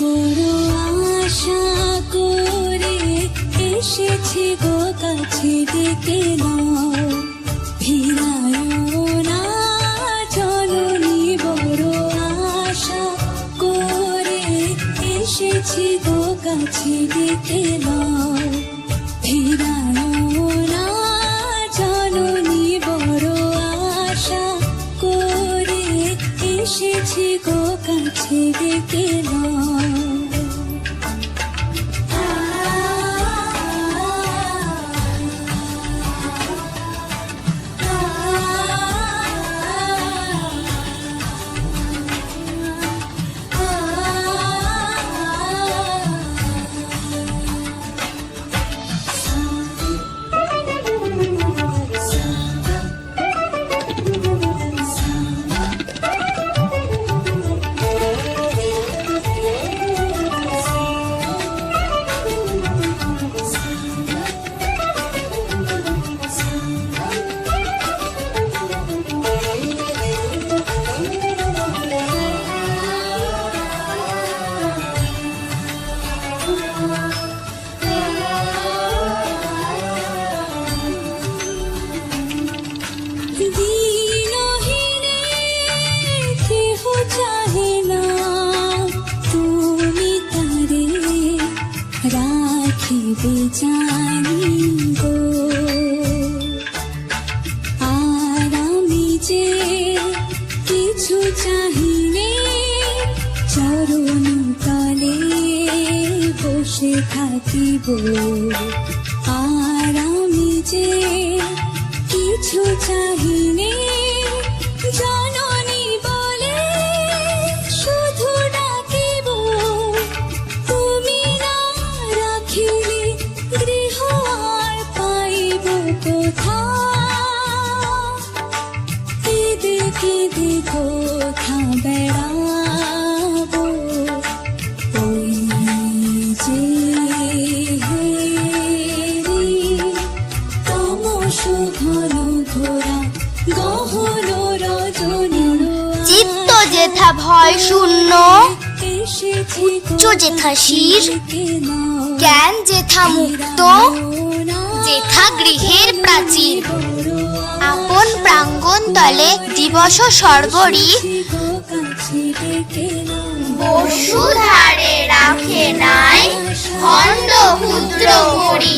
বড় আশা করে এসেছি গো কাছে, ডেকে নাও ফিরায়ও না জননী। বড় আশা করে এসেছি গো কাছে, ডেকে নাও ফিরায়ও না জননী। বড় আশা করে এসেছি গো কাছে, ডেকে নাও। রাখিবে জানি গো, আর আমি যে কিছু চাহিনে চরণ তলে বসে থাকিব। আর আমি যে কিছু চাহিনে জননী বলে শুধু ডাকিব। তুমি না রাখিলে গৃহ আর পাইব কোথা, কেঁদে কেঁদে কোথা বেড়াবো। ওই যে হেরি তমস ঘন ঘোরা গহন রজনী। চিত্ত যেথা ভয় শূন্য, উচ্চ যেথা শির, জ্ঞান যেথা মুক্ত, যেথা গৃহের প্রাচীর। আপন প্রাঙ্গণ তলে দিবস সর্বরি, বসুধারে রাখে নাই খণ্ড ক্ষুদ্র করি।